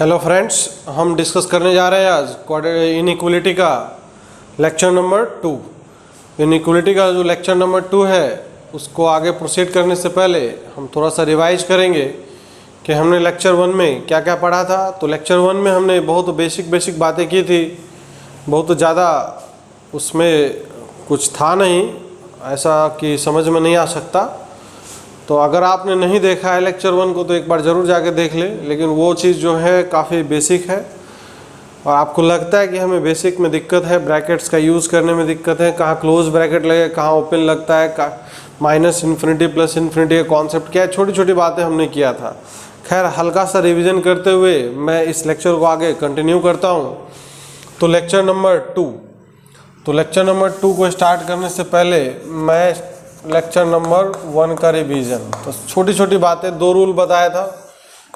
Hello friends, हम discuss करने जा रहे हैं आज इनइक्वलिटी का लेक्चर नंबर 2। इनइक्वलिटी का जो लेक्चर नंबर 2 है उसको आगे प्रोसीड करने से पहले हम थोड़ा सा रिवाइज करेंगे कि हमने लेक्चर 1 में क्या क्या पढ़ा था। तो लेक्चर 1 में हमने बहुत बेसिक बातें की थी, बहुत ज़्यादा उसमें कुछ था नहीं ऐसा कि समझ में नहीं आ सकता। तो अगर आपने नहीं देखा है लेक्चर 1 को तो एक बार ज़रूर जाके देख ले, लेकिन वो चीज़ जो है काफ़ी बेसिक है और आपको लगता है कि हमें बेसिक में दिक्कत है, ब्रैकेट्स का यूज़ करने में दिक्कत है, कहाँ क्लोज ब्रैकेट लगे, कहाँ ओपन लगता है, माइनस इन्फिनिटी प्लस इन्फिनिटी का कॉन्सेप्ट क्या है, छोटी छोटी बातें हमने किया था। खैर, हल्का सा रिविज़न करते हुए मैं इस लेक्चर को आगे कंटिन्यू करता हूँ। तो लेक्चर नंबर 2 को स्टार्ट करने से पहले मैं लेक्चर नंबर 1 का रिवीजन, तो छोटी छोटी बातें, 2 रूल बताया था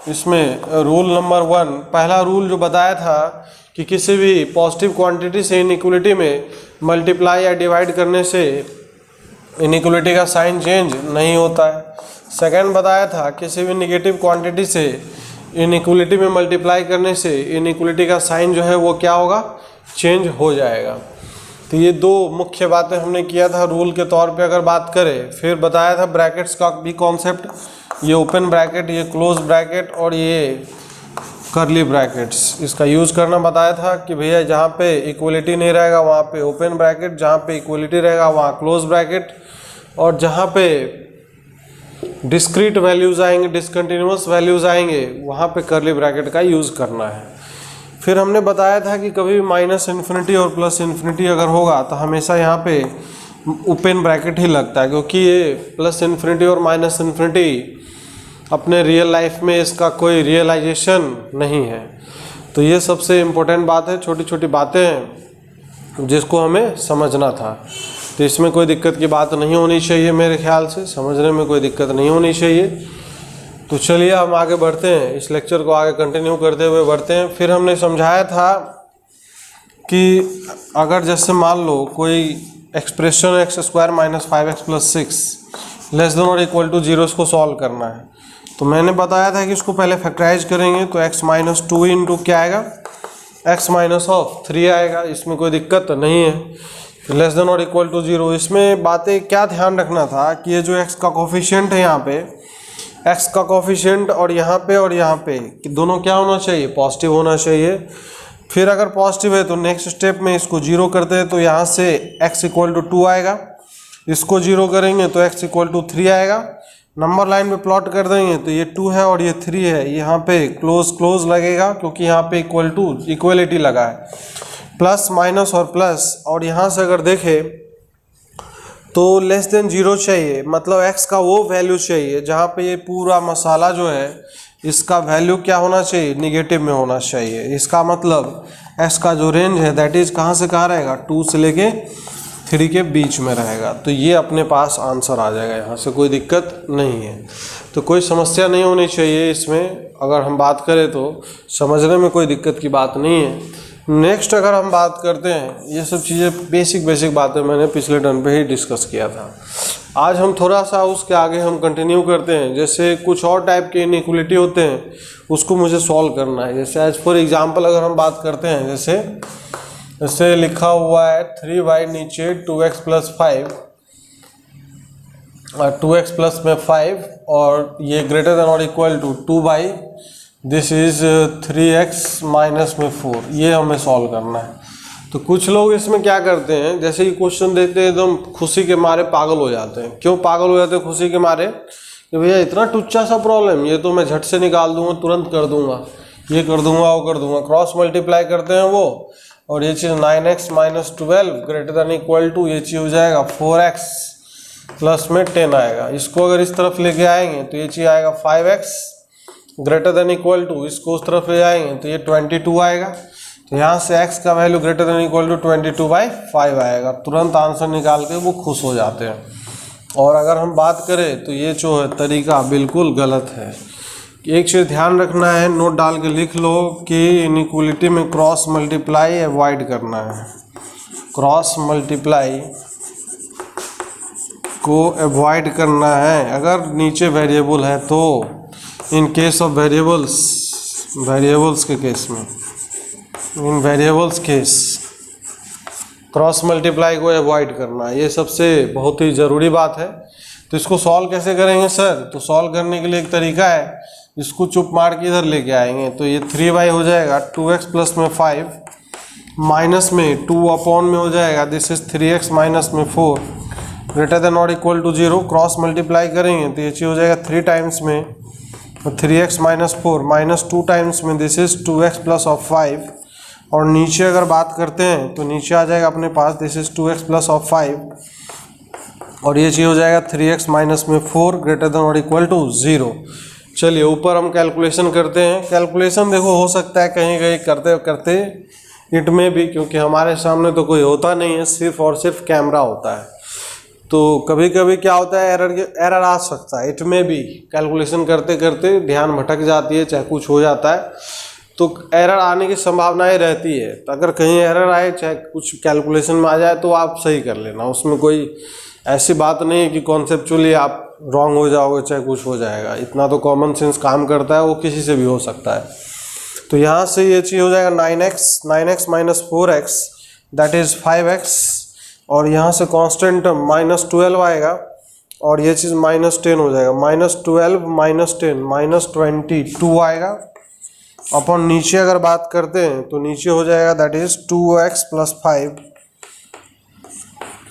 इसमें। रूल नंबर 1, पहला रूल जो बताया था कि किसी भी पॉजिटिव क्वांटिटी से इनइक्वलिटी में मल्टीप्लाई या डिवाइड करने से इनइक्वलिटी का साइन चेंज नहीं होता है। सेकंड बताया था किसी भी नेगेटिव क्वांटिटी से इनइक्वलिटी में मल्टीप्लाई करने से इनइक्वलिटी का साइन जो है वो क्या होगा, चेंज हो जाएगा। तो ये 2 मुख्य बातें हमने किया था रूल के तौर पे अगर बात करें। फिर बताया था ब्रैकेट्स का भी कॉन्सेप्ट, ये ओपन ब्रैकेट, ये क्लोज ब्रैकेट और ये कर्ली ब्रैकेट्स, इसका यूज़ करना बताया था कि भैया जहाँ पे इक्वलिटी नहीं रहेगा वहाँ पे ओपन ब्रैकेट, जहाँ पे इक्वलिटी रहेगा वहाँ क्लोज ब्रैकेट, और जहाँ पे डिस्क्रीट वैल्यूज़ आएंगे, डिसकंटिन्यूअस वैल्यूज़ आएंगे वहाँ पे कर्ली ब्रैकेट का यूज़ करना है। फिर हमने बताया था कि कभी भी माइनस इन्फिनिटी और प्लस इन्फिनिटी अगर होगा तो हमेशा यहाँ पे ओपन ब्रैकेट ही लगता है, क्योंकि ये प्लस इन्फिनिटी और माइनस इन्फिनिटी अपने रियल लाइफ में इसका कोई रियलाइजेशन नहीं है। तो ये सबसे इम्पोर्टेंट बात है, छोटी छोटी बातें हैं जिसको हमें समझना था। तो इसमें कोई दिक्कत की बात नहीं होनी चाहिए, मेरे ख्याल से समझने में कोई दिक्कत नहीं होनी चाहिए। तो चलिए हम आगे बढ़ते हैं, इस लेक्चर को आगे कंटिन्यू करते हुए बढ़ते हैं। फिर हमने समझाया था कि अगर जैसे मान लो कोई expression x² - 5x + 6 less than or equal to 0 इसको सॉल्व करना है। तो मैंने बताया था कि इसको पहले फैक्टराइज करेंगे तो x - 2 इंटू क्या आएगा, x - 3 आएगा। इसमें कोई दिक्कत नहीं है। Less than or equal to 0, इसमें बातें क्या ध्यान रखना था कि ये जो x का कोफिशिएंट है, यहाँ पे x का कोफिशिएंट और यहाँ पे कि दोनों क्या होना चाहिए, पॉजिटिव होना चाहिए। फिर अगर पॉजिटिव है तो नेक्स्ट स्टेप में इसको 0 करते हैं तो यहाँ से x = 2 आएगा, इसको 0 करेंगे तो x = 3 आएगा। नंबर लाइन पे प्लॉट कर देंगे तो ये 2 है और ये 3 है, यहाँ पे क्लोज लगेगा क्योंकि यहाँ पे इक्वलिटी लगा है, प्लस माइनस और प्लस। और यहाँ से अगर देखें तो लेस देन 0 चाहिए, मतलब x का वो वैल्यू चाहिए जहाँ पे ये पूरा मसाला जो है इसका वैल्यू क्या होना चाहिए, निगेटिव में होना चाहिए। इसका मतलब x का जो रेंज है दैट इज कहाँ से कहाँ रहेगा, 2 से लेके 3 के बीच में रहेगा। तो ये अपने पास आंसर आ जाएगा, यहाँ से कोई दिक्कत नहीं है। तो कोई समस्या नहीं होनी चाहिए इसमें, अगर हम बात करें तो समझने में कोई दिक्कत की बात नहीं है। नेक्स्ट अगर हम बात करते हैं, ये सब चीज़ें बेसिक बातें मैंने पिछले टर्न पे ही डिस्कस किया था। आज हम थोड़ा सा उसके आगे हम कंटिन्यू करते हैं। जैसे कुछ और टाइप के इनइक्वलिटी होते हैं उसको मुझे सॉल्व करना है। जैसे एज फॉर एग्जांपल अगर हम बात करते हैं, जैसे लिखा हुआ है 3y नीचे 2x + 5 और 2x + 5 और ये greater than or equal to 2y, this is 3x - 4, ये हमें सॉल्व करना है। तो कुछ लोग इसमें क्या करते हैं, जैसे ही क्वेश्चन देखते हैं एकदम खुशी के मारे पागल हो जाते हैं। क्यों पागल हो जाते हैं खुशी के मारे, कि भैया इतना टुच्चा सा प्रॉब्लम, ये तो मैं झट से निकाल दूंगा, तुरंत कर दूंगा, ये कर दूंगा, वो कर दूंगा। क्रॉस मल्टीप्लाई करते हैं वो, और ये चीज़ 9x - 12 greater than equal to, ये चीज़ हो जाएगा 4x प्लस में 10 आएगा। इसको अगर इस तरफ लेके आएंगे तो ये चीज़ आएगा 5x greater than equal to, इसको उस तरफ ले जाएंगे तो ये 22 आएगा। तो यहाँ से x का value greater than equal to 22/5 आएगा। तुरंत आंसर निकाल के वो खुश हो जाते हैं। और अगर हम बात करें तो ये जो है तरीका बिल्कुल गलत है। एक चीज़ ध्यान रखना है, नोट डाल के लिख लो कि इनइक्वलिटी में क्रॉस मल्टीप्लाई अवॉइड करना है। क्रॉस मल्टीप्लाई को अवॉइड करना है अगर नीचे वेरिएबल है तो। In case of variables variables के केस में, इन वेरिएबल्स केस क्रॉस मल्टीप्लाई को अवॉइड करना, ये सबसे बहुत ही ज़रूरी बात है। तो इसको सॉल्व कैसे करेंगे सर? तो सॉल्व करने के लिए एक तरीका है, इसको चुप मार के इधर लेके आएंगे। तो ये 3y हो जाएगा 2x प्लस में 5 माइनस में 2 अपॉन में हो जाएगा दिस इज 3x माइनस में 4 greater than or equal to 0। Cross multiply करेंगे तो ये चीज़ हो जाएगा 3 टाइम्स में 3x माइनस 4 माइनस 2 टाइम्स में this is 2x plus of 5। और नीचे अगर बात करते हैं तो नीचे आ जाएगा अपने पास this is 2x plus of 5 और ये चीज़ हो जाएगा 3x माइनस में 4 greater than or equal to 0। चलिए ऊपर हम कैलकुलेशन करते हैं। कैलकुलेशन देखो हो सकता है कहीं कहीं करते करते इट में भी, क्योंकि हमारे सामने तो कोई होता नहीं है, सिर्फ और सिर्फ कैमरा होता है, तो कभी कभी क्या होता है एरर आ सकता है। इट में भी कैलकुलेशन करते करते ध्यान भटक जाती है, चाहे कुछ हो जाता है, तो एरर आने की संभावनाएं रहती है। तो अगर कहीं एरर आए, चाहे कुछ कैलकुलेशन में आ जाए, तो आप सही कर लेना, उसमें कोई ऐसी बात नहीं है कि कॉन्सेप्चुअली आप रॉन्ग हो जाओगे चाहे कुछ हो जाएगा। इतना तो कॉमन सेंस काम करता है, वो किसी से भी हो सकता है। तो यहाँ से ये चीज़ हो जाएगा 9x minus 4x that is 5x और यहाँ से कांस्टेंट माइनस 12 आएगा और ये चीज़ माइनस 10 हो जाएगा। माइनस 12 माइनस 10 माइनस 22 आएगा। अपन नीचे अगर बात करते हैं तो नीचे हो जाएगा दैट इज़ 2x प्लस 5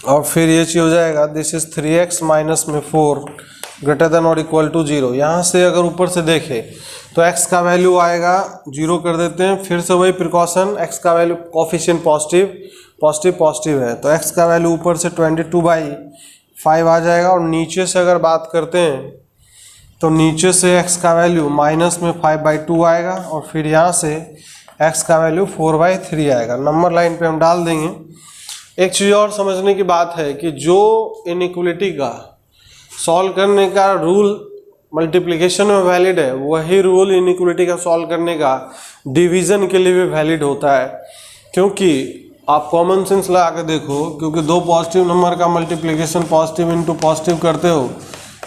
और फिर ये चीज़ हो जाएगा दिस इज 3x माइनस में 4 greater than or equal to 0। यहाँ से अगर ऊपर से देखें तो x का वैल्यू आएगा 0 कर देते हैं, फिर से वही प्रिकॉशन, x का वैल्यू कोफिशिएंट पॉजिटिव है, तो x का वैल्यू ऊपर से 22/5 आ जाएगा। और नीचे से अगर बात करते हैं तो नीचे से x का वैल्यू माइनस में 5/2 आएगा और फिर यहाँ से x का वैल्यू 4/3 आएगा। नंबर लाइन पे हम डाल देंगे। एक चीज़ और समझने की बात है कि जो इनइक्वलिटी का सॉल्व करने का रूल मल्टीप्लिकेशन में वैलिड है, वही रूल इनइक्वलिटी का सॉल्व करने का डिवीज़न के लिए भी वैलिड होता है। क्योंकि आप कॉमन सेंस लगा के देखो, क्योंकि दो पॉजिटिव नंबर का मल्टीप्लिकेशन पॉजिटिव इंटू पॉजिटिव करते हो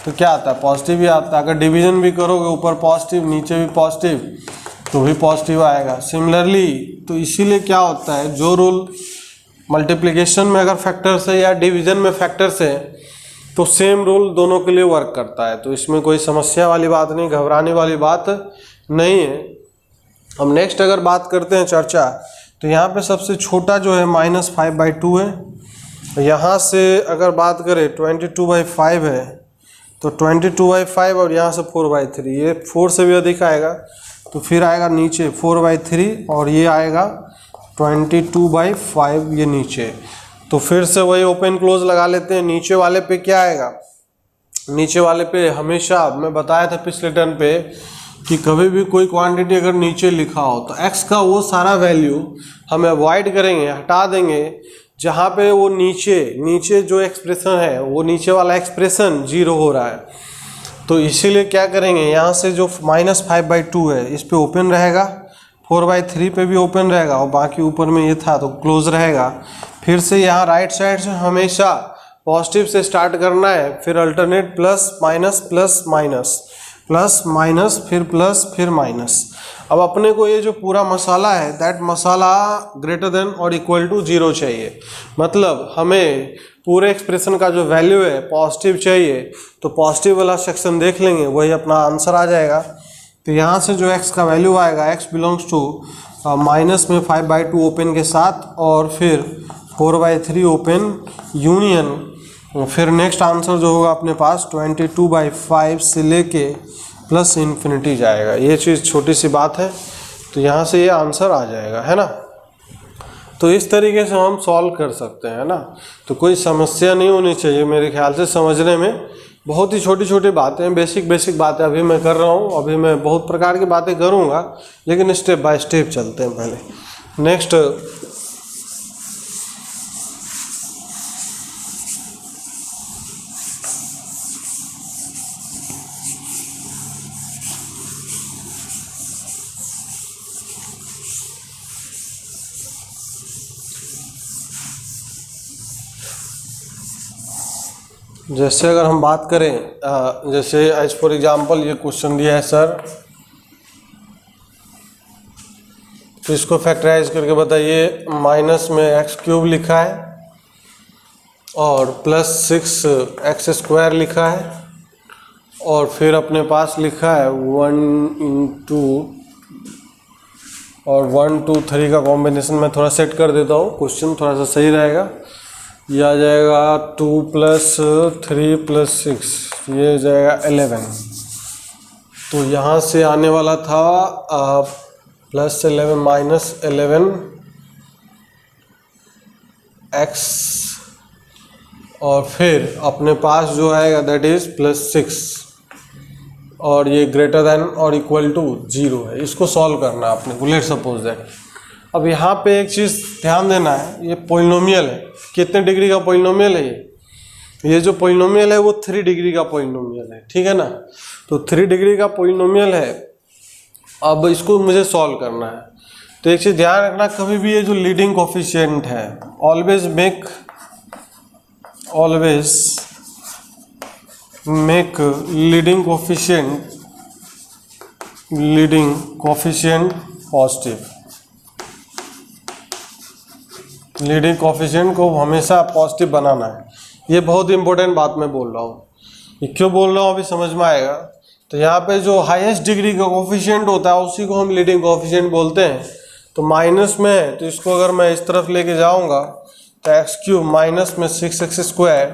तो क्या आता है? पॉजिटिव ही आता है। अगर डिवीज़न भी करोगे ऊपर पॉजिटिव नीचे भी पॉजिटिव तो भी पॉजिटिव आएगा। सिमिलरली तो इसीलिए क्या होता है, जो रूल मल्टीप्लिकेशन में अगर फैक्टर्स है या डिवीज़न में फैक्टर्स है तो सेम रूल दोनों के लिए वर्क करता है। तो इसमें कोई समस्या वाली बात नहीं, घबराने वाली बात नहीं है। हम नेक्स्ट अगर बात करते हैं चर्चा, तो यहाँ पे सबसे छोटा जो है -5/2 है। यहाँ से अगर बात करें 22/5 है तो 22/5 और यहाँ से 4/3, ये 4 से भी अधिक आएगा तो फिर आएगा नीचे 4/3 और ये आएगा 22/5 ये नीचे। तो फिर से वही ओपन क्लोज लगा लेते हैं। नीचे वाले पे क्या आएगा? नीचे वाले पे हमेशा मैं बताया था पिछले टर्न पे कि कभी भी कोई क्वांटिटी अगर नीचे लिखा हो तो x का वो सारा वैल्यू हम अवॉइड करेंगे, हटा देंगे जहाँ पे वो नीचे जो एक्सप्रेशन है वो नीचे वाला एक्सप्रेशन 0 हो रहा है। तो इसीलिए क्या करेंगे, यहाँ से जो -5/2 है इस पे ओपन रहेगा, 4/3 पे भी ओपन रहेगा और बाकी ऊपर में ये था तो क्लोज रहेगा। फिर से यहाँ राइट साइड से हमेशा पॉजिटिव से स्टार्ट करना है, फिर alternate plus minus plus minus plus minus फिर प्लस फिर माइनस। अब अपने को ये जो पूरा मसाला है that masala greater than or equal to 0 चाहिए। मतलब हमें पूरे एक्सप्रेशन का जो वैल्यू है पॉजिटिव चाहिए, तो पॉजिटिव वाला सेक्शन देख लेंगे, वही अपना आंसर आ जाएगा। तो यहाँ से जो x का वैल्यू आएगा x बिलोंग्स टू माइनस में 5/2 ओपन के साथ और फिर 4/3 ओपन यूनियन। फिर नेक्स्ट आंसर जो होगा अपने पास 22/5 से लेके प्लस इन्फिनिटी जाएगा। ये चीज़ छोटी सी बात है, तो यहाँ से ये आंसर आ जाएगा, है ना। तो इस तरीके से हम सॉल्व कर सकते हैं, है ना। तो कोई समस्या नहीं होनी चाहिए मेरे ख्याल से समझने में। बहुत ही छोटी छोटी बातें, बेसिक बातें अभी मैं कर रहा हूँ। अभी मैं बहुत प्रकार की बातें करूँगा, लेकिन स्टेप बाय स्टेप चलते हैं। पहले नेक्स्ट जैसे अगर हम बात करें, जैसे एज फॉर एग्जांपल ये क्वेश्चन दिया है सर तो इसको फैक्टराइज करके बताइए, माइनस में एक्स क्यूब लिखा है और प्लस 6x² लिखा है, और फिर अपने पास लिखा है 1 इंटू, और 1 2 3 का कॉम्बिनेशन में थोड़ा सेट कर देता हूँ, क्वेश्चन थोड़ा सा सही रहेगा। ये आ जाएगा 2 + 3 + 6, ये आ जाएगा 11। तो यहाँ से आने वाला था +11 - 11 x, और फिर अपने पास जो आएगा दैट इज +6, और ये greater than or equal to 0 है। इसको सॉल्व करना है अपने को, लेट सपोज दैट। अब यहाँ पे एक चीज़ ध्यान देना है, ये पॉलिनोमियल है। कितने डिग्री का पॉलिनोमियल है ये जो पॉलिनोमियल है वो 3 डिग्री का पॉलिनोमियल है, ठीक है ना। तो 3 डिग्री का पॉलिनोमियल है। अब इसको मुझे सॉल्व करना है। तो एक चीज़ ध्यान रखना, कभी भी ये जो लीडिंग कोफिशिएंट है, always make leading coefficient positive. Leading coefficient को हमेशा पॉजिटिव बनाना है। ये बहुत इंपॉर्टेंट बात मैं बोल रहा हूँ। ये क्यों बोल रहा हूँ अभी समझ में आएगा। तो यहाँ पे जो हाईएस्ट डिग्री का कोफिशिएंट होता है उसी को हम लीडिंग कोफिशिएंट बोलते हैं। तो माइनस में है, तो इसको अगर मैं इस तरफ लेके जाऊँगा तो x³ माइनस में 6x²,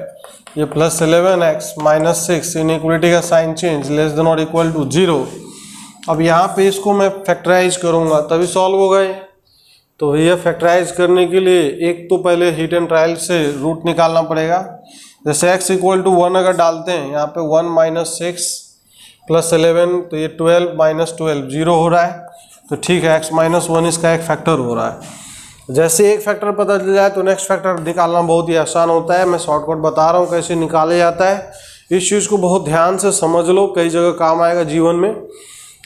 ये +11x - 6, इनइक्वलिटी का sign change, less than or equal to 0। अब यहाँ पे इसको मैं फैक्टराइज करूँगा तभी सॉल्व होगा ये। तो ये फैक्टराइज करने के लिए एक तो पहले हीट एंड ट्रायल से रूट निकालना पड़ेगा। जैसे x = 1 अगर डालते हैं, यहाँ पे 1 - 6 + 11, तो ये 12 - 12 0 हो रहा है। तो ठीक है, x - 1 इसका एक फैक्टर हो रहा है। जैसे एक फैक्टर पता चल जाए तो नेक्स्ट फैक्टर निकालना बहुत ही आसान होता है। मैं शॉर्टकट बता रहा हूँ कैसे निकाला जाता है। इस चीज़ को बहुत ध्यान से समझ लो, कई जगह काम आएगा जीवन में।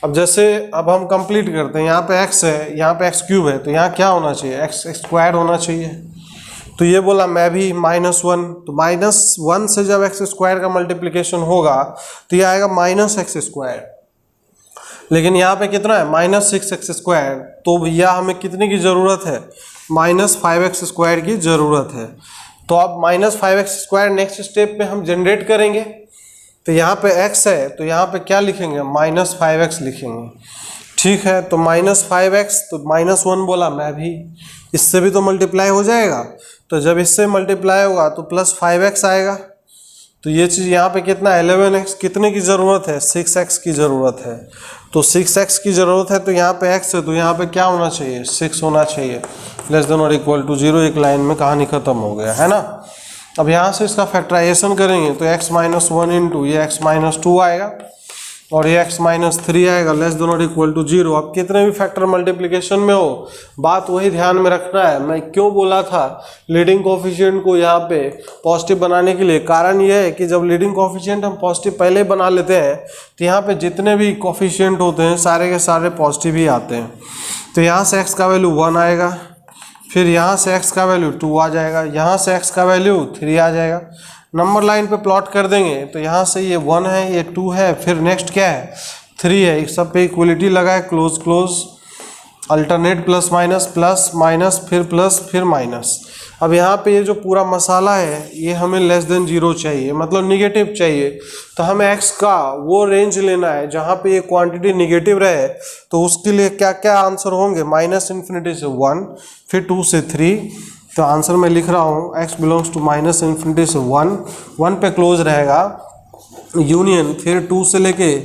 अब हम कंप्लीट करते हैं। यहाँ पे x है, यहाँ पे x³ है, तो यहाँ क्या होना चाहिए, x² होना चाहिए। तो ये बोला मैं भी -1, तो -1 से जब x² का मल्टीप्लिकेशन होगा तो ये आएगा -x²। लेकिन यहाँ पे कितना है, -6x²। तो भैया हमें कितने की ज़रूरत है, -5x² की ज़रूरत है। तो अब -5x² नेक्स्ट स्टेप में हम जनरेट करेंगे। तो यहाँ पे x है, तो यहाँ पे क्या लिखेंगे, -5x लिखेंगे। ठीक है, तो -5x, तो -1 बोला मैं भी, इससे भी तो मल्टीप्लाई हो जाएगा। तो जब इससे मल्टीप्लाई होगा तो +5x आएगा। तो ये चीज़ यहाँ पे कितना, 11x, कितने की ज़रूरत है, 6x की ज़रूरत है। तो 6x की ज़रूरत है, तो यहाँ पे x है, तो यहाँ पे क्या होना चाहिए, 6 होना चाहिए, less than or equal to 0। एक लाइन में कहानी ख़त्म हो गया है ना। अब यहाँ से इसका फैक्टराइजेशन करेंगे तो x - 1 इंटू ये x - 2 आएगा, और ये x - 3 आएगा, less than or equal to 0। अब कितने भी फैक्टर मल्टीप्लिकेशन में हो, बात वही ध्यान में रखना है। मैं क्यों बोला था लीडिंग कोफिशिएंट को यहाँ पे पॉजिटिव बनाने के लिए, कारण ये है कि जब लीडिंग कोफिशिएंट हम पॉजिटिव पहले बना लेते हैं तो यहाँ पे जितने भी कोफिशिएंट होते हैं सारे के सारे पॉजिटिव ही आते हैं। तो यहाँ से x का वैल्यू 1 आएगा, फिर यहाँ से x का वैल्यू 2 आ जाएगा, यहाँ से x का वैल्यू 3 आ जाएगा। नंबर लाइन पे प्लॉट कर देंगे तो यहाँ से ये 1 है, ये 2 है, फिर नेक्स्ट क्या है, 3 है। एक सब पे इक्वलिटी लगाए, क्लोज, अल्टरनेट प्लस माइनस, फिर प्लस, फिर माइनस। अब यहाँ पे ये जो पूरा मसाला है ये हमें लेस देन 0 चाहिए, मतलब निगेटिव चाहिए। तो हमें x का वो रेंज लेना है जहाँ पे ये क्वांटिटी निगेटिव रहे। तो उसके लिए क्या क्या आंसर होंगे, -∞ से 1, फिर 2 से 3। तो आंसर मैं लिख रहा हूँ x बिलोंग्स टू -∞ से 1 पे क्लोज रहेगा, यूनियन, फिर 2 से लेके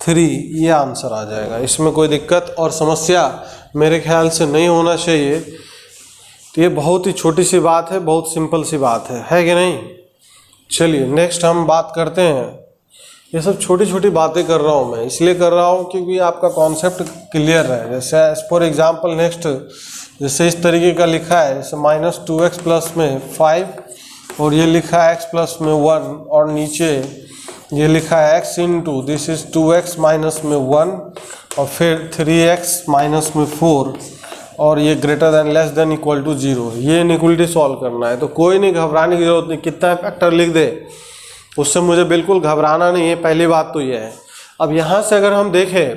3, ये आंसर आ जाएगा। इसमें कोई दिक्कत और समस्या मेरे ख्याल से नहीं होना चाहिए। तो ये बहुत ही छोटी सी बात है, बहुत सिंपल सी बात है कि नहीं। चलिए नेक्स्ट हम बात करते हैं। ये सब छोटी छोटी बातें कर रहा हूँ मैं, इसलिए कर रहा हूँ क्योंकि आपका कॉन्सेप्ट क्लियर है। जैसे फॉर एग्जांपल नेक्स्ट, जैसे इस तरीके का लिखा है, जैसे -2x प्लस में 5, और ये लिखा है x प्लस में 1, और नीचे ये लिखा है x into this is 2x minus में 1, और फिर 3x माइनस में 4, और ये greater than less than equal to 0। ये इनइक्वलिटी सॉल्व करना है। तो कोई नहीं, घबराने की जरूरत नहीं, कितना फैक्टर लिख दे उससे मुझे बिल्कुल घबराना नहीं है। पहली बात तो ये है। अब यहाँ से अगर हम देखें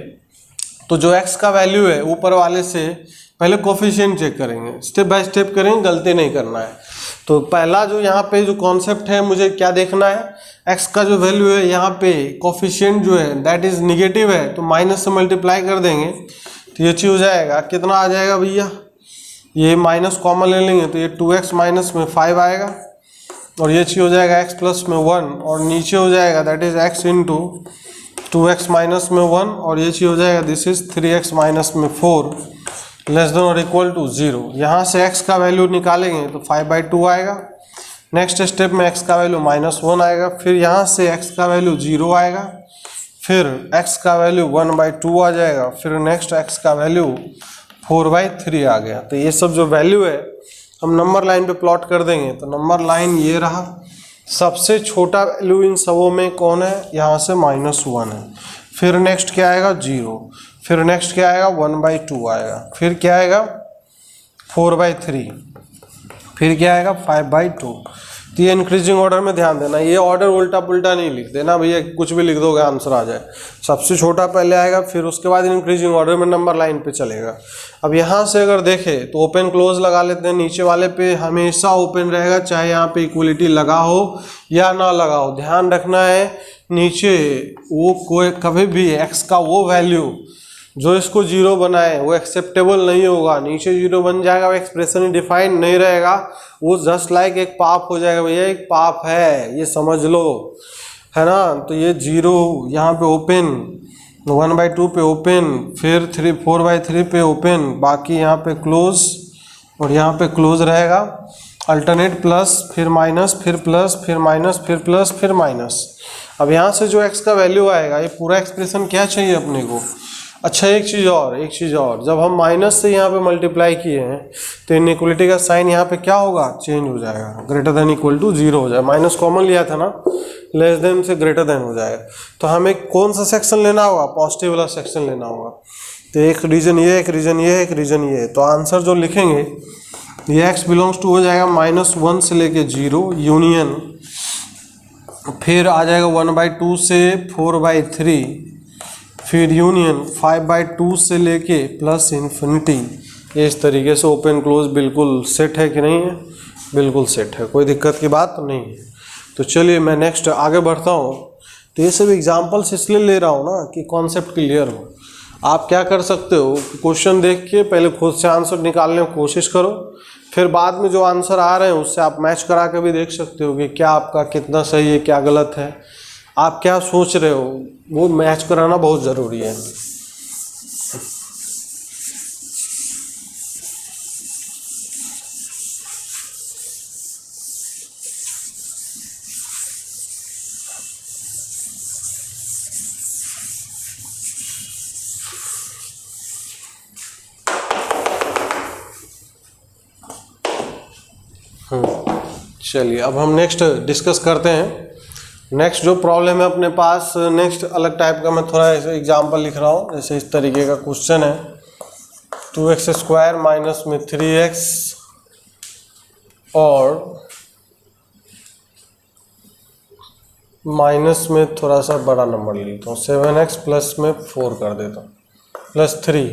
तो जो x का वैल्यू है ऊपर वाले से पहले कोफिशिएंट चेक करेंगे, स्टेप बाय स्टेप करेंगे, गलती नहीं करना है। तो पहला जो यहाँ पे जो कॉन्सेप्ट है, मुझे क्या देखना है, x का जो वैल्यू है यहाँ पे कोफिशिएंट जो है दैट इज निगेटिव है, तो माइनस से मल्टीप्लाई कर देंगे तो ये चीज हो जाएगा, कितना आ जाएगा भैया, ये माइनस कॉमन ले लेंगे तो ये 2x माइनस में 5 आएगा, और ये चीज हो जाएगा x प्लस में 1, और नीचे हो जाएगा that is x into 2x minus में 1, और ये चीज हो जाएगा दिस इज 3x माइनस में 4 less than or equal to 0। यहाँ से x का वैल्यू निकालेंगे तो 5/2 आएगा। नेक्स्ट स्टेप में x का वैल्यू -1 आएगा, फिर यहाँ से x का वैल्यू 0 आएगा, फिर x का वैल्यू 1/2 आ जाएगा, फिर नेक्स्ट x का वैल्यू 4/3 आ गया। तो ये सब जो वैल्यू है हम नंबर लाइन पे प्लॉट कर देंगे, तो नंबर लाइन ये रहा। सबसे छोटा वैल्यू इन सबों में कौन है, यहाँ से -1 है, फिर नेक्स्ट क्या आएगा 0, फिर नेक्स्ट क्या आएगा 1/2 आएगा, फिर क्या आएगा 4/3, फिर क्या आएगा 5/2। तो ये इंक्रीजिंग ऑर्डर में ध्यान देना, ये ऑर्डर उल्टा पुल्टा नहीं लिख देना भैया, कुछ भी लिख दोगे आंसर आ जाए। सबसे छोटा पहले आएगा, फिर उसके बाद इंक्रीजिंग ऑर्डर में नंबर लाइन पे चलेगा। अब यहाँ से अगर देखें तो ओपन क्लोज लगा लेते हैं, नीचे वाले पे हमेशा ओपन रहेगा, चाहे यहाँ पे इक्वलिटी लगा हो या ना लगा हो। ध्यान रखना है नीचे वो कोई कभी भी x का वो वैल्यू जो इसको 0 बनाए वो एक्सेप्टेबल नहीं होगा। नीचे 0 बन जाएगा, वो एक्सप्रेशन ही डिफाइन नहीं रहेगा, वो जस्ट लाइक एक पाप हो जाएगा। भैया एक पाप है, ये समझ लो, है ना। तो ये 0 यहाँ पे ओपन, 1/2 पे ओपन, फिर 4/3 पे ओपन, बाकी यहाँ पे क्लोज, और यहाँ पे क्लोज रहेगा। अल्टरनेट प्लस फिर माइनस फिर प्लस फिर माइनस फिर प्लस फिर माइनस। अब यहाँ से जो x का वैल्यू आएगा, ये पूरा एक्सप्रेशन क्या चाहिए अपने को। अच्छा एक चीज़ और, जब हम माइनस से यहाँ पे मल्टीप्लाई किए हैं तो इनइक्वलिटी का साइन यहाँ पे क्या होगा, चेंज हो जाएगा, ग्रेटर देन इक्वल टू 0 हो जाएगा। माइनस कॉमन लिया था ना, लेस देन से ग्रेटर देन हो जाएगा। तो हमें कौन सा सेक्शन लेना होगा, पॉजिटिव वाला सेक्शन लेना होगा। तो एक रीजन ये, एक रीजन ये, एक रीजन ये। तो आंसर जो लिखेंगे ये x बिलोंग्स टू हो जाएगा -1 से लेके 0 यूनियन, फिर आ जाएगा 1/2 से 4/3, फिर यूनियन 5/2 से लेके प्लस इन्फिनिटी। इस तरीके से ओपन क्लोज बिल्कुल सेट है कि नहीं है, बिल्कुल सेट है, कोई दिक्कत की बात नहीं है। तो चलिए मैं नेक्स्ट आगे बढ़ता हूँ। तो ये सब एग्जांपल्स इसलिए ले रहा हूँ ना कि कॉन्सेप्ट क्लियर हो। आप क्या कर सकते हो, क्वेश्चन देख के पहले खुद से आंसर निकालने की कोशिश करो, फिर बाद में जो आंसर आ रहे हैं उससे आप मैच करा के भी देख सकते हो कि क्या आपका कितना सही है, क्या गलत है, आप क्या सोच रहे हो, वो मैच कराना बहुत ज़रूरी है। चलिए अब हम नेक्स्ट डिस्कस करते हैं। नेक्स्ट जो प्रॉब्लम है अपने पास, नेक्स्ट अलग टाइप का मैं थोड़ा ऐसे एग्जांपल लिख रहा हूँ। जैसे इस तरीके का क्वेश्चन है, 2x² माइनस में 3x और माइनस में थोड़ा सा बड़ा नंबर ले लेता हूँ, 7x प्लस में 4 कर देता हूँ प्लस 3,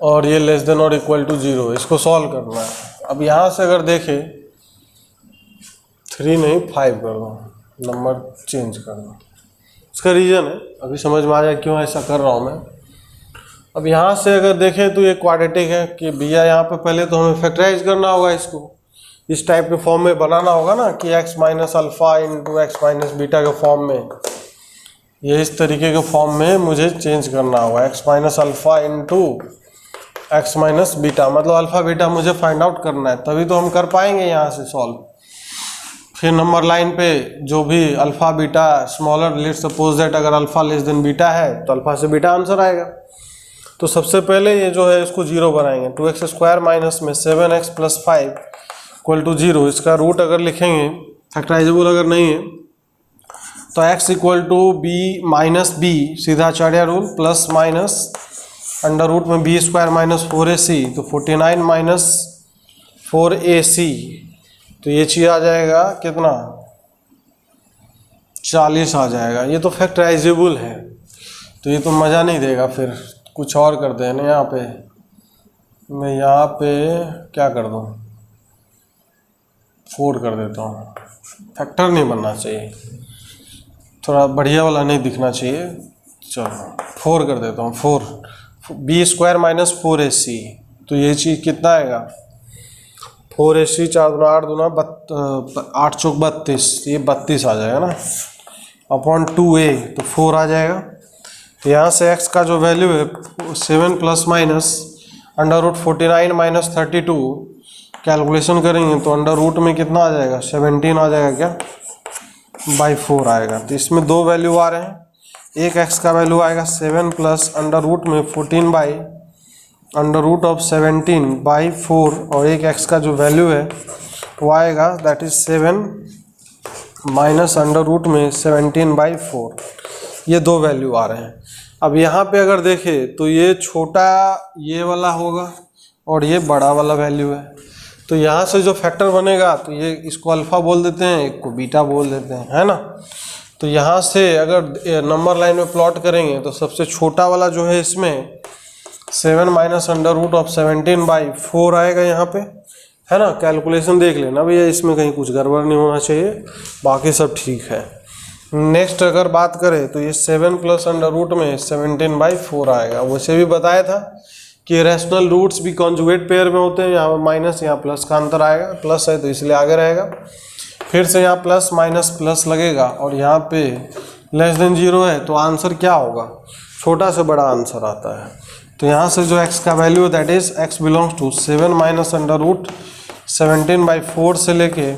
और ये less than or equal to 0। इसको सॉल्व करना है। अब यहाँ से अगर देखें 3 नहीं 5 कर दो, नंबर चेंज कर दो। इसका रीज़न है, अभी समझ में आ जाए क्यों ऐसा कर रहा हूँ मैं। अब यहाँ से अगर देखें तो ये क्वाड्रेटिक है कि भैया यहाँ पे पहले तो हमें फैक्टराइज करना होगा, इसको इस टाइप के फॉर्म में बनाना होगा ना कि x minus alpha into x minus beta के फॉर्म में, ये इस तरीके के फॉर्म में मुझे चेंज करना होगा। x minus alpha into x minus beta, मतलब अल्फ़ा बीटा मुझे फाइंड आउट करना है, तभी तो हम कर पाएंगे यहाँ से सॉल्व। फिर नंबर लाइन पे जो भी alpha beta smaller, let's suppose that अगर अल्फ़ा लेस देन बीटा है तो अल्फ़ा से बीटा आंसर आएगा। तो सबसे पहले ये जो है इसको 0 बनाएंगे। 2x² माइनस में 7x प्लस 5 इक्वल टू 0। इसका रूट अगर लिखेंगे, फैक्टराइजेबल अगर नहीं है तो x equal to b minus b, सीधा Acharya rule, plus minus under root में b² माइनस 4ac, तो 49 माइनस 4ac, तो ये चीज़ आ जाएगा कितना, 40 आ जाएगा। ये तो फैक्टराइजेबल है, तो ये तो मज़ा नहीं देगा, फिर कुछ और कर देना यहाँ पे मैं यहाँ पे क्या कर दूँ, 4 कर देता हूँ। फैक्टर नहीं बनना चाहिए, थोड़ा बढ़िया वाला नहीं दिखना चाहिए। चलो 4 कर देता हूँ। 4 बी स्क्वायर माइनस 4ac, तो ये चीज़ कितना आएगा, 4ac 4 दूना 8 दूना 8 चौक 32, ये 32 आ जाएगा ना, अपॉन 2a, तो 4 आ जाएगा। तो यहाँ से x का जो वैल्यू है 7 plus minus under root 49 minus 32, calculation करेंगे तो अंडर रूट में कितना आ जाएगा, 17 आ जाएगा क्या, बाई 4 आएगा। तो इसमें 2 वैल्यू आ रहे हैं, एक x का वैल्यू आएगा 7 प्लस अंडर रूट में 14 by under root of 17 by 4, और एक x का जो वैल्यू है वो आएगा that is 7 minus under root में 17 बाई 4। ये 2 वैल्यू आ रहे हैं। अब यहाँ पे अगर देखें तो ये छोटा ये वाला होगा और ये बड़ा वाला वैल्यू है, तो यहाँ से जो फैक्टर बनेगा तो ये इसको अल्फ़ा बोल देते हैं, एक को बीटा बोल देते हैं, है ना। तो यहाँ से अगर नंबर लाइन में प्लॉट करेंगे तो सबसे छोटा वाला जो है इसमें 7 minus under root of 17 by 4 आएगा यहाँ पे, है ना। कैलकुलेशन देख लेना भैया, इसमें कहीं कुछ गड़बड़ नहीं होना चाहिए, बाकी सब ठीक है। नेक्स्ट अगर बात करें तो ये 7 प्लस अंडर रूट में 17 बाई 4 आएगा। वैसे भी बताया था कि रैशनल रूट्स भी कॉन्जुगेट पेयर में होते हैं, यहाँ माइनस यहाँ प्लस का अंतर आएगा, प्लस है तो इसलिए आगे रहेगा। फिर से यहाँ प्लस माइनस प्लस लगेगा और यहाँ पे लेस देन 0 है, तो आंसर क्या होगा, छोटा से बड़ा आंसर आता है। तो यहाँ से जो x का वैल्यू है that is x belongs to 7 minus under root 17 by 4 से लेके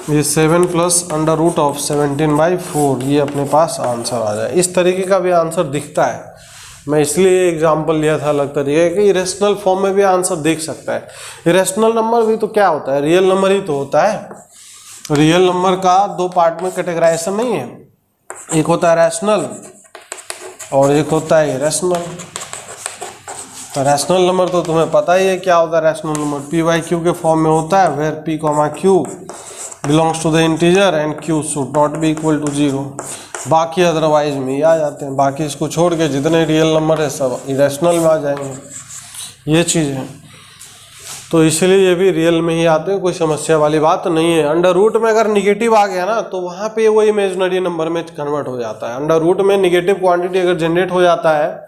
ये 7 plus under root of 17 by 4, ये अपने पास आंसर आ जाए। इस तरीके का भी आंसर दिखता है, मैं इसलिए एग्जांपल लिया था अलग तरीके कि इरेशनल फॉर्म में भी आंसर दिख सकता है। इरेशनल नंबर भी तो क्या होता है, रियल नंबर ही तो होता है। रियल नंबर का 2 पार्ट में कैटेगराइजेशन नहीं है, एक होता है रैशनल और एक होता है इरेशनल। तो रैशनल नंबर तो तुम्हें पता ही है क्या होता है rational number, p by q के फॉर्म में होता है, where p comma q belongs to the integer and q should not be equal to 0। बाकी अदरवाइज में ही आ जाते हैं, बाकी इसको छोड़ के जितने रियल नंबर है सब इरेशनल में आ जाएंगे, ये चीज़ है। तो इसलिए ये भी रियल में ही आते हैं, कोई समस्या वाली बात नहीं है। अंडर रूट में अगर निगेटिव आ गया ना तो वहाँ पे वो इमेजिनरी नंबर में कन्वर्ट हो जाता है। अंडर रूट में निगेटिव क्वांटिटी अगर जनरेट हो जाता है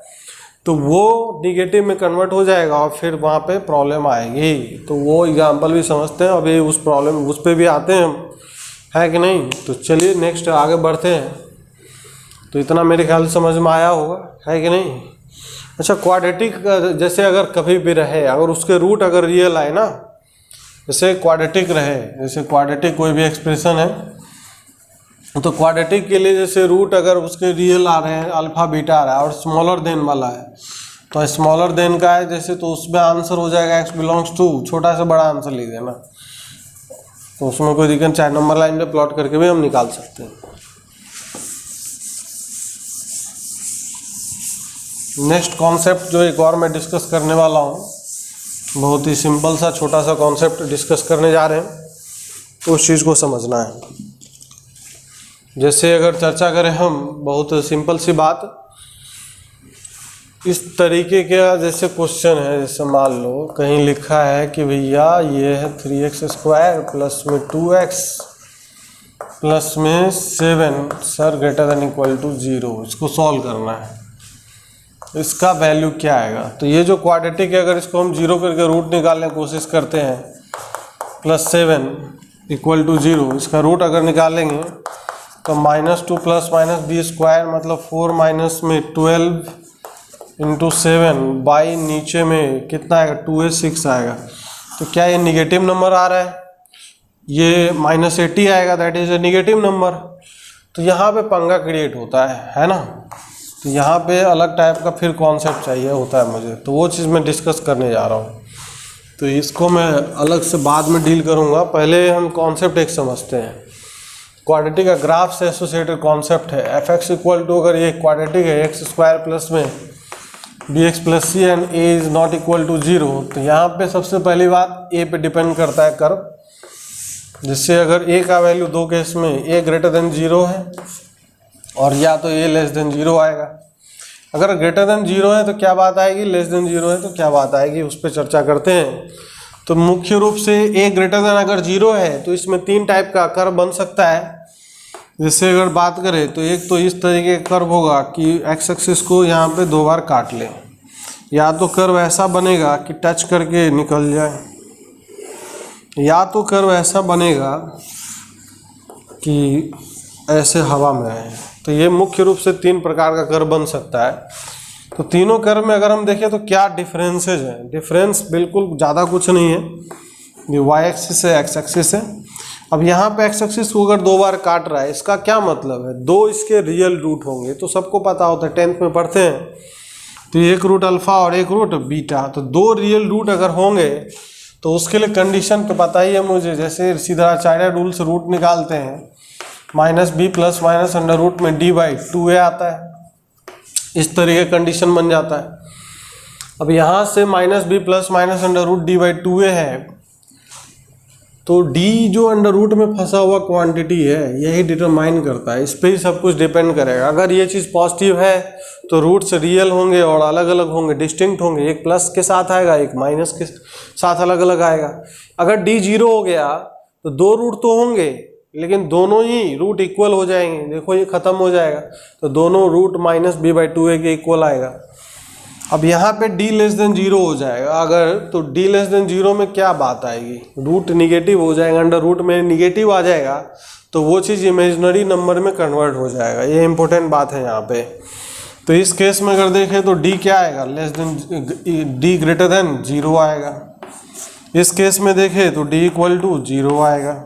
तो वो निगेटिव में कन्वर्ट हो जाएगा और फिर वहाँ पे प्रॉब्लम आएगी। तो वो एग्जाम्पल भी समझते हैं, अभी उस पे भी आते हैं हम, है कि नहीं। तो चलिए नेक्स्ट आगे बढ़ते हैं। तो इतना मेरे ख्याल से समझ में आया होगा, है कि नहीं। अच्छा, क्वाड्रेटिक जैसे अगर कभी भी रहे, अगर उसके रूट अगर रियल आए ना, जैसे क्वाड्रेटिक रहे, जैसे क्वाड्रेटिक कोई भी एक्सप्रेशन है तो क्वाड्रेटिक के लिए जैसे रूट अगर उसके रियल आ रहे हैं, अल्फा बीटा आ रहा है और स्मॉलर देन वाला है, तो स्मॉलर देन का है जैसे, तो उसमें आंसर हो जाएगा x बिलोंग्स टू, छोटा से बड़ा आंसर लिख देना, तो उसमें कोई दिक्कत, चाहे नंबर लाइन पे प्लॉट करके भी हम निकाल सकते हैं। नेक्स्ट कॉन्सेप्ट जो एक और मैं डिस्कस करने वाला हूँ, बहुत ही सिंपल सा छोटा सा कॉन्सेप्ट डिस्कस करने जा रहे हैं, तो उस चीज़ को समझना है। जैसे अगर चर्चा करें हम, बहुत सिंपल सी बात, इस तरीके का जैसे क्वेश्चन है, जैसे मान लो कहीं लिखा है कि भैया ये है 3x स्क्वायर प्लस में 2x प्लस में 7 सर ग्रेटर देन इक्वल टू 0, इसको सॉल्व करना है, इसका वैल्यू क्या आएगा। तो ये जो क्वाड्रेटिक है, अगर इसको हम 0 करके रूट निकालने की कोशिश करते हैं, +7 इक्वल टू 0, इसका रूट अगर निकालेंगे तो -2 प्लस माइनस बी स्क्वायर मतलब 4 माइनस में 12 इंटू 7 बाई नीचे में कितना आएगा 2a6 आएगा। तो क्या ये निगेटिव नंबर आ रहा है, ये -80 आएगा, that is a negative number. तो यहाँ पे पंगा क्रिएट होता है ना। तो यहाँ पे अलग टाइप का फिर कॉन्सेप्ट चाहिए होता है मुझे, तो वो चीज़ मैं डिस्कस करने जा रहा हूँ। तो इसको मैं अलग से बाद में डील करूँगा, पहले हम कॉन्सेप्ट एक समझते हैं। क्वाड्रेटिक का ग्राफ से एसोसिएटेड कॉन्सेप्ट है f(x) इक्वल टू, अगर ये क्वाड्रेटिक है x स्क्वायर प्लस में bx plus c and a is not equal to 0, तो यहाँ पे सबसे पहली बात a पे डिपेंड करता है कर्व, जिससे अगर a का वैल्यू 2 केस में a ग्रेटर देन 0 है और या तो a लेस देन 0 आएगा, अगर ग्रेटर देन 0 है तो क्या बात आएगी, लेस देन 0 है तो क्या बात आएगी, उस पर चर्चा करते हैं। तो मुख्य रूप से ए ग्रेटर देन अगर 0 है तो इसमें 3 टाइप का कर्व बन सकता है। जैसे अगर बात करें तो एक तो इस तरीके का कर्व होगा कि एक्स एक्सिस को यहाँ पे 2 बार काट ले, या तो कर्व ऐसा बनेगा कि टच करके निकल जाए, या तो कर्व ऐसा बनेगा कि ऐसे हवा में आए। तो ये मुख्य रूप से 3 प्रकार का कर्व बन सकता है। तो तीनों कर्व में अगर हम देखें तो क्या डिफरेंसेज हैं, डिफरेंस बिल्कुल ज़्यादा कुछ नहीं है। ये वाई एक्सिस है, एक्स एक्सिस है। अब यहाँ पे एक्स एक्सिस को अगर 2 बार काट रहा है, इसका क्या मतलब है, 2 इसके रियल रूट होंगे। तो सबको पता होता है, 10th में पढ़ते हैं, तो एक रूट अल्फ़ा और एक रूट बीटा। तो 2 रियल रूट अगर होंगे तो उसके लिए कंडीशन तो पता ही है मुझे, जैसे सीधा चाइना रूल से रूट निकालते हैं, -b plus minus under root में d/2a आता है, इस तरीके कंडीशन बन जाता है। अब यहाँ से -b plus minus under root d/2a है, तो d जो अंडर रूट में फंसा हुआ क्वांटिटी है यही डिटरमाइन करता है, इस पर ही सब कुछ डिपेंड करेगा। अगर ये चीज़ पॉजिटिव है तो रूट्स रियल होंगे और अलग अलग होंगे, डिस्टिंक्ट होंगे, एक प्लस के साथ आएगा, एक माइनस के साथ अलग अलग आएगा। अगर d 0 हो गया तो 2 रूट तो होंगे लेकिन दोनों ही रूट इक्वल हो जाएंगे, देखो ये खत्म हो जाएगा, तो दोनों रूट -b/2a के इक्वल आएगा। अब यहाँ पे d लेस देन 0 हो जाएगा अगर, तो d लेस देन 0 में क्या बात आएगी, रूट निगेटिव हो जाएगा, अंडर रूट में निगेटिव आ जाएगा, तो वो चीज़ इमेजिनरी नंबर में कन्वर्ट हो जाएगा। ये इंपॉर्टेंट बात है यहाँ पे। तो इस केस में अगर देखें तो d क्या आएगा, less than d greater than 0 आएगा। इस केस में देखें तो d = 0 आएगा।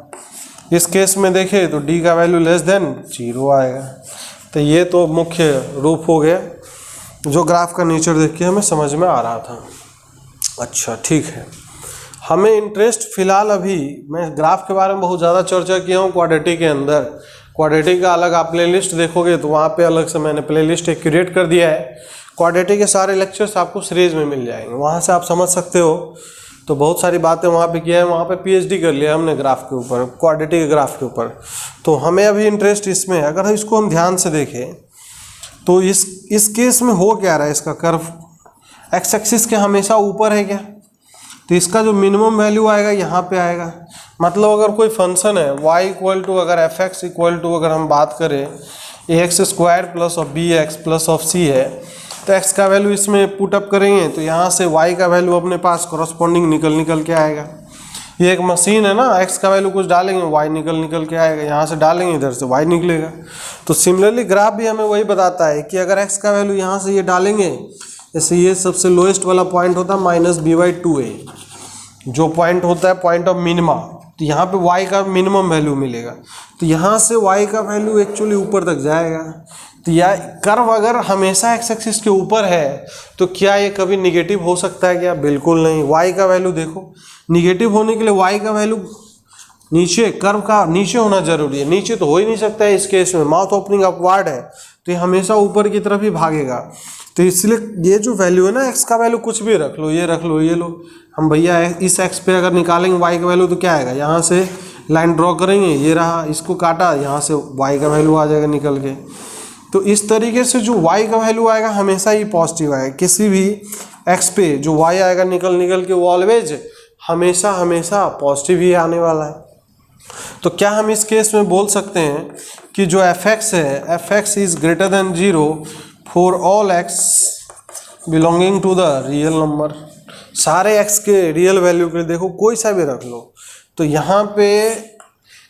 इस केस में देखें तो d का वैल्यू लेस देन 0 आएगा। तो ये तो मुख्य रूप हो गया, जो ग्राफ का नेचर देख के हमें समझ में आ रहा था। अच्छा ठीक है, हमें इंटरेस्ट फिलहाल अभी, मैं ग्राफ के बारे में बहुत ज़्यादा चर्चा किया हूँ क्वाड्रेटिक के अंदर। क्वाड्रेटिक का अलग आप प्लेलिस्ट देखोगे तो वहाँ पे अलग से मैंने प्लेलिस्ट एक क्रिएट कर दिया है। क्वाड्रेटिक के सारे लेक्चर्स आपको सीरीज में मिल जाएंगे, वहाँ से आप समझ सकते हो। तो बहुत सारी बातें वहाँ पे किया है, वहाँ पे PhD कर लिया हमने ग्राफ के ऊपर, क्वाड्रेटिक ग्राफ के ऊपर। तो हमें अभी इंटरेस्ट इसमें है। अगर इसको हम ध्यान से देखें तो इस केस में हो क्या रहा है, इसका कर्व एक्स एक्सिस के हमेशा ऊपर है क्या, तो इसका जो मिनिमम वैल्यू आएगा यहाँ पे आएगा। मतलब अगर कोई फंक्शन है y अगर fx अगर हम बात करें ax² plus of bx plus of c है, तो x का वैल्यू इसमें पुटअप करेंगे तो यहाँ से y का वैल्यू अपने पास कॉरस्पॉन्डिंग निकल के आएगा। ये एक मशीन है ना, x का वैल्यू कुछ डालेंगे y निकल के आएगा, यहाँ से डालेंगे इधर से y निकलेगा। तो सिमिलरली ग्राफ भी हमें वही बताता है कि अगर x का वैल्यू यहाँ से ये डालेंगे, जैसे ये सबसे लोएस्ट वाला पॉइंट होता है -b/2a, जो पॉइंट होता है पॉइंट ऑफ मिनिमा, तो यहाँ पे y का मिनिमम वैल्यू मिलेगा। तो यहाँ से y का वैल्यू एक्चुअली ऊपर तक जाएगा। तो यह कर्व अगर हमेशा एक्स एक्सिस के ऊपर है तो क्या ये कभी निगेटिव हो सकता है क्या? बिल्कुल नहीं। y का वैल्यू देखो, निगेटिव होने के लिए y का वैल्यू नीचे, कर्व का नीचे होना जरूरी है। नीचे तो हो ही नहीं सकता है इस केस में, माउथ ओपनिंग अपवार्ड है तो ये हमेशा ऊपर की तरफ ही भागेगा। तो इसलिए ये जो वैल्यू है ना, x का वैल्यू कुछ भी रख लो, ये रख लो, ये लो, हम भैया इस x पे अगर निकालेंगे y का वैल्यू तो क्या आएगा, यहाँ से लाइन ड्रॉ करेंगे, ये रहा, इसको काटा, यहाँ से y का वैल्यू आ जाएगा निकल के। तो इस तरीके से जो y का वैल्यू आएगा हमेशा ही पॉजिटिव आएगा। किसी भी x पे जो y आएगा निकल के वो ऑलवेज हमेशा पॉजिटिव ही आने वाला है। तो क्या हम इस केस में बोल सकते हैं कि जो fx है, fx is greater than 0 for all x belonging to the real number. सारे x के रियल वैल्यू के देखो, कोई सा भी रख लो। तो यहाँ पे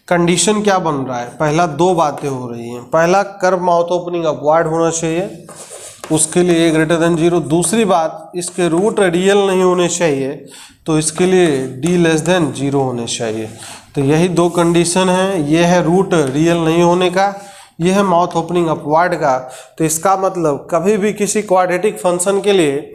कंडीशन क्या बन रहा है, पहला 2 बातें हो रही हैं। पहला, कर्व माउथ ओपनिंग अपवार्ड होना चाहिए, उसके लिए ग्रेटर देन 0। दूसरी बात, इसके रूट रियल नहीं होने चाहिए, तो इसके लिए d लेस देन 0 होने चाहिए। तो यही 2 कंडीशन है, ये है रूट रियल नहीं होने का, ये है माउथ ओपनिंग अपवार्ड का। तो इसका मतलब कभी भी किसी क्वाड्रेटिक फंक्शन के लिए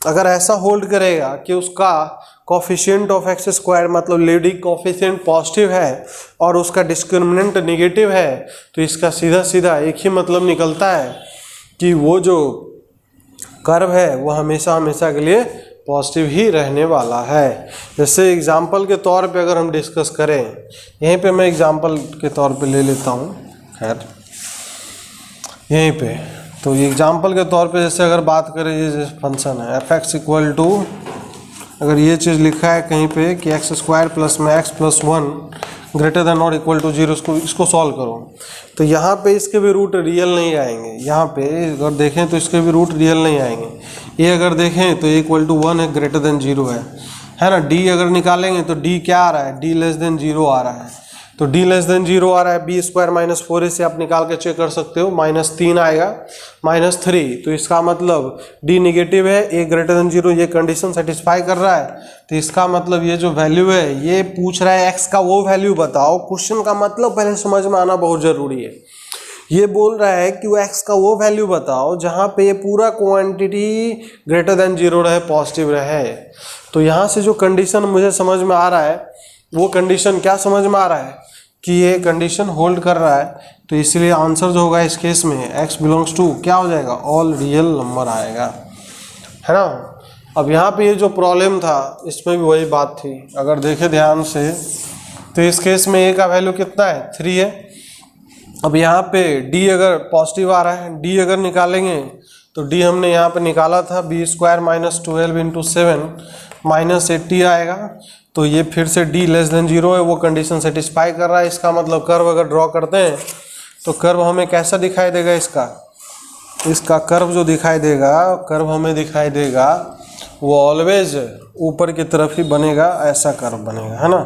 अगर ऐसा होल्ड करेगा कि उसका कोफिशिएंट ऑफ x² मतलब लीडिंग कोफिशिएंट पॉजिटिव है और उसका डिस्क्रिमिनेंट नेगेटिव है, तो इसका सीधा एक ही मतलब निकलता है कि वो जो कर्व है वो हमेशा के लिए पॉजिटिव ही रहने वाला है। जैसे एग्जाम्पल के तौर पे अगर हम डिस्कस करें, यहीं पे मैं एग्जाम्पल के तौर पे ले लेता हूँ, खैर यहीं पे तो ये एग्जाम्पल के तौर पे जैसे अगर बात करें, ये जैसे फंक्शन है एफ एक्स इक्वल टू, अगर ये चीज़ लिखा है कहीं पे कि एक्स स्क्वायर प्लस में x plus 1 greater than or equal to 0, इसको सॉल्व करो, तो यहाँ पे इसके भी रूट रियल नहीं आएंगे। यहाँ पे अगर देखें तो इसके भी रूट रियल नहीं आएंगे। ये अगर देखें तो इक्वल टू 1 है, ग्रेटर देन 0 है ना। डी अगर निकालेंगे तो डी क्या आ रहा है, डी लेस देन 0 आ रहा है। तो डी लेस देन 0 आ रहा है, बी स्क्वायर माइनस 4 से आप निकाल के चेक कर सकते हो, -3 आएगा -3। तो इसका मतलब डी निगेटिव है, ए ग्रेटर देन 0, ये कंडीशन सेटिस्फाई कर रहा है। तो इसका मतलब ये जो वैल्यू है, ये पूछ रहा है एक्स का वो वैल्यू बताओ। क्वेश्चन का मतलब पहले समझ में आना बहुत ज़रूरी है। ये बोल रहा है कि वो एक्स का वो वैल्यू बताओ जहाँ पे ये पूरा क्वांटिटी ग्रेटर देन 0 रहे, पॉजिटिव रहे। तो यहाँ से जो कंडीशन मुझे समझ में आ रहा है, वो कंडीशन क्या समझ में आ रहा है कि ये कंडीशन होल्ड कर रहा है। तो इसलिए आंसर जो होगा इस केस में x बिलोंग्स टू क्या हो जाएगा, ऑल रियल नंबर आएगा, है ना। अब यहाँ पे ये जो प्रॉब्लम था इसमें भी वही बात थी। अगर देखें ध्यान से तो इस केस में a का वैल्यू कितना है, 3 है। अब यहाँ पे d अगर पॉजिटिव आ रहा है, d अगर निकालेंगे तो d हमने यहाँ पे निकाला था बी स्क्वायर माइनस 12 इंटू 7 -80 आएगा। तो ये फिर से d लेस देन 0 है, वो कंडीशन सेटिस्फाई कर रहा है। इसका मतलब कर्व अगर ड्रॉ करते हैं तो कर्व हमें कैसा दिखाई देगा, इसका कर्व जो दिखाई देगा, कर्व हमें दिखाई देगा वो ऑलवेज ऊपर की तरफ ही बनेगा, ऐसा कर्व बनेगा, है ना।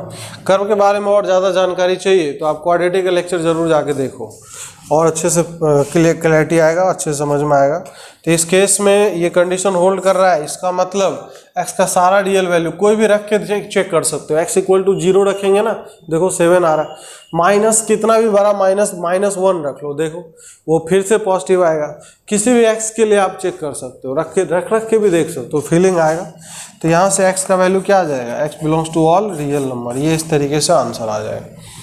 कर्व के बारे में और ज़्यादा जानकारी चाहिए तो आप क्वाड्रेटिक का लेक्चर ज़रूर जाके देखो, और अच्छे से क्लैरिटी आएगा, अच्छे से समझ में आएगा। तो इस केस में ये कंडीशन होल्ड कर रहा है। इसका मतलब x का सारा रियल वैल्यू कोई भी रख के चेक कर सकते हो। x इक्वल टू 0 रखेंगे ना, देखो 7 आ रहा है, माइनस कितना भी बड़ा -1 रख लो, देखो वो फिर से पॉजिटिव आएगा। किसी भी x के लिए आप चेक कर सकते हो, रख के भी देख सकते हो, फीलिंग आएगा। तो यहाँ से x का वैल्यू क्या आ जाएगा, x belongs to all real number, ये इस तरीके से आंसर आ जाएगा।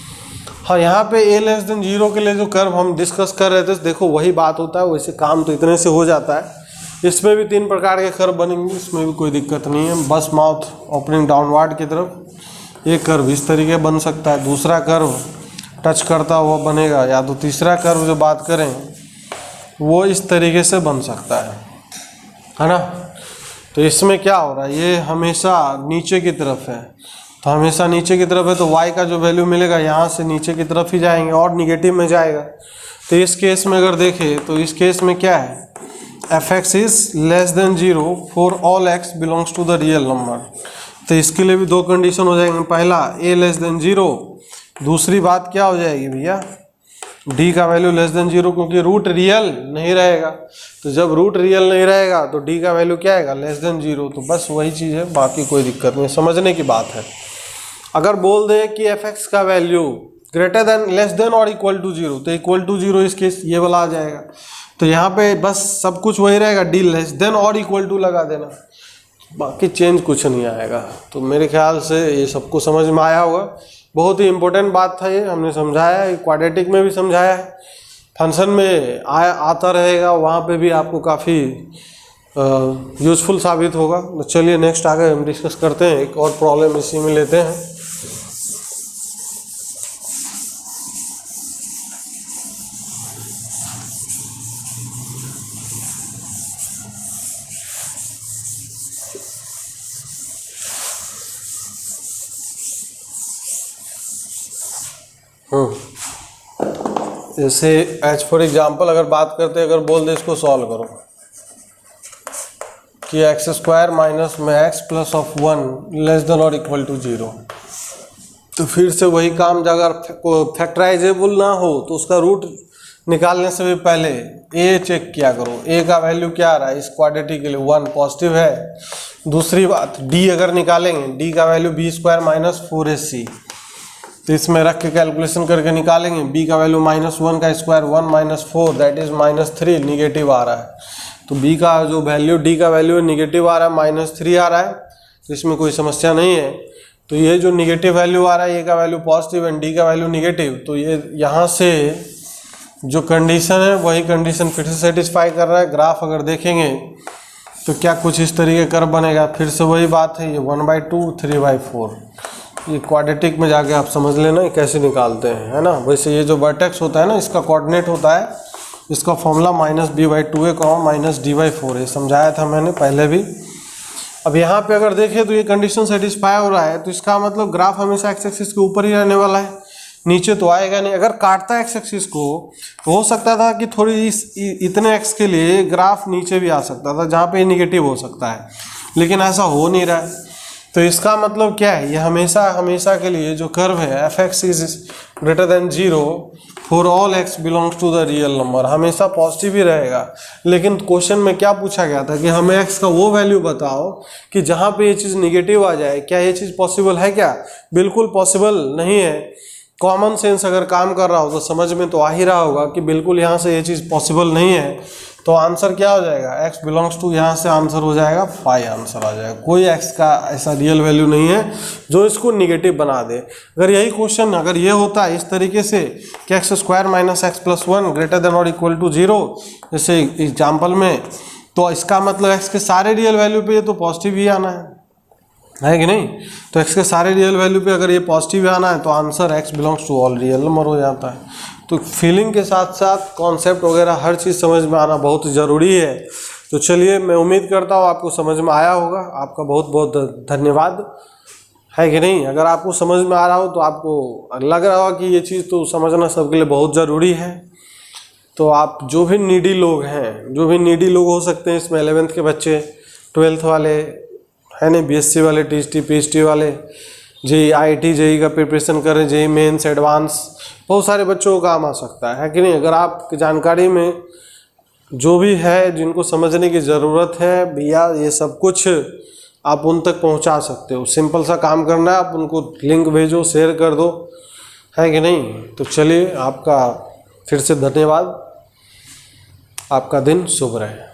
हाँ, यहाँ पे a लेस देन 0 के लिए जो कर्व हम डिस्कस कर रहे थे, देखो वही बात होता है, वैसे काम तो इतने से हो जाता है। इसमें भी 3 प्रकार के कर्व बनेंगे, इसमें भी कोई दिक्कत नहीं है। बस माउथ ओपनिंग डाउनवर्ड की तरफ एक कर्व इस तरीके बन सकता है, दूसरा कर्व टच करता हुआ बनेगा, या तो तीसरा कर्व जो बात करें वो इस तरीके से बन सकता है ना। तो इसमें क्या हो रहा है, ये हमेशा नीचे की तरफ है, तो हमेशा नीचे की तरफ है, तो y का जो वैल्यू मिलेगा यहाँ से नीचे की तरफ ही जाएंगे और निगेटिव में जाएगा। तो इस केस में अगर देखें तो इस केस में क्या है, f x is less than 0 for all x belongs to the real number. तो इसके लिए भी 2 कंडीशन हो जाएंगे, पहला a लेस देन 0, दूसरी बात क्या हो जाएगी भैया, d का वैल्यू लेस देन 0, क्योंकि रूट रियल नहीं रहेगा। तो जब रूट रियल नहीं रहेगा तो d का वैल्यू क्या आएगा, लेस देन 0। तो बस वही चीज़ है, बाकी कोई दिक्कत नहीं, समझने की बात है। अगर बोल दे कि एफ एक्स का value greater than less then or equal to 0, तो इक्वल टू 0 इस केस ये वाला आ जाएगा। तो यहाँ पे बस सब कुछ वही रहेगा, D less than or equal to लगा देना, बाकी चेंज कुछ नहीं आएगा। तो मेरे ख्याल से ये सबको समझ में आया होगा। बहुत ही इम्पोर्टेंट बात था ये, हमने समझाया है, क्वाड्रेटिक में भी समझाया है, फंक्शन में आता रहेगा, वहाँ पे भी आपको काफ़ी यूज़फुल साबित होगा। तो चलिए नेक्स्ट आगे हम डिस्कस करते हैं, एक और प्रॉब्लम इसी में लेते हैं। जैसे एज फॉर एग्जाम्पल अगर बात करते हैं, अगर बोल दे इसको सॉल्व करो कि एक्स स्क्वायर माइनस में x plus of 1 less than or equal to 0, तो फिर से वही काम, अगर फैक्टराइजेबल ना हो तो उसका रूट निकालने से भी पहले ए चेक किया करो, ए का वैल्यू क्या आ रहा है इस क्वाड्रेटिक के लिए, 1 पॉजिटिव है। दूसरी बात, डी अगर निकालेंगे, डी का value B square minus 4ac, तो इसमें रख के कैलकुलेशन करके निकालेंगे। b का वैल्यू -1 का स्क्वायर 1 - 4 दैट इज -3, निगेटिव आ रहा है। तो b का जो वैल्यू, d का वैल्यू निगेटिव आ रहा है, -3 आ रहा है, तो इसमें कोई समस्या नहीं है। तो ये जो निगेटिव वैल्यू आ रहा है, a का वैल्यू पॉजिटिव एंड d का वैल्यू निगेटिव, तो ये यहाँ से जो कंडीशन है वही कंडीशन फिर से सेटिस्फाई कर रहा है। ग्राफ अगर देखेंगे तो क्या कुछ इस तरीके कर्व बनेगा, फिर से वही बात है, ये 1/2 3/4, ये क्वाड्रेटिक में जाके आप समझ लेना कैसे निकालते हैं, है ना। वैसे ये जो वर्टेक्स होता है ना, इसका कोऑर्डिनेट होता है इसका फॉर्मूला -b/2a -d/4 है, समझाया था मैंने पहले भी। अब यहाँ पे अगर देखें तो ये कंडीशन सेटिस्फाई हो रहा है, तो इसका मतलब ग्राफ हमेशा एक्स एक्सिस के ऊपर ही रहने वाला है, नीचे तो आएगा नहीं। अगर काटता है एक्स एक्सिस को तो हो सकता था कि थोड़ी इतने एक्स के लिए ग्राफ नीचे भी आ सकता था, जहाँ पे निगेटिव हो सकता है, लेकिन ऐसा हो नहीं रहा है। तो इसका मतलब क्या है, ये हमेशा के लिए जो कर्व है f(x) is greater than 0 for all x belongs to the real number, हमेशा पॉजिटिव ही रहेगा। लेकिन क्वेश्चन में क्या पूछा गया था कि हमें x का वो वैल्यू बताओ कि जहाँ पे ये चीज़ निगेटिव आ जाए। क्या ये चीज़ पॉसिबल है? क्या बिल्कुल पॉसिबल नहीं है। कॉमन सेंस अगर काम कर रहा हो तो समझ में तो आ ही रहा होगा कि बिल्कुल यहाँ से ये चीज़ पॉसिबल नहीं है। तो आंसर क्या हो जाएगा, x बिलोंग्स टू, यहाँ से आंसर हो जाएगा 5 आंसर आ जाएगा। कोई x का ऐसा रियल वैल्यू नहीं है जो इसको निगेटिव बना दे। अगर यही क्वेश्चन अगर ये होता है इस तरीके से कि x² - x+1 greater than or equal to 0, जैसे एग्जाम्पल में, तो इसका मतलब x के सारे रियल वैल्यू पे ये तो पॉजिटिव ही आना है कि नहीं। तो x के सारे रियल वैल्यू पे अगर ये पॉजिटिव आना है तो answer x belongs to all real number हो जाता है। तो फीलिंग के साथ साथ कॉन्सेप्ट वगैरह हर चीज़ समझ में आना बहुत ज़रूरी है। तो चलिए, मैं उम्मीद करता हूँ आपको समझ में आया होगा। आपका बहुत बहुत धन्यवाद, है कि नहीं। अगर आपको समझ में आ रहा हो तो आपको लग रहा होगा कि ये चीज़ तो समझना सबके लिए बहुत ज़रूरी है। तो आप जो भी नीडी लोग हैं, जो भी नीडी लोग हो सकते हैं इसमें, 11th के बच्चे, 12th वाले, है ना, BSc वाले, TST PhD वाले, JEE IIT JEE का प्रिपरेशन कर रहे हैं, JEE मेंस एडवांस, बहुत सारे बच्चों को काम आ सकता है कि नहीं। अगर आपकी जानकारी में जो भी है जिनको समझने की ज़रूरत है भैया, ये सब कुछ आप उन तक पहुंचा सकते हो। सिंपल सा काम करना है, आप उनको लिंक भेजो, शेयर कर दो, है कि नहीं। तो चलिए, आपका फिर से धन्यवाद, आपका दिन शुभ रहे।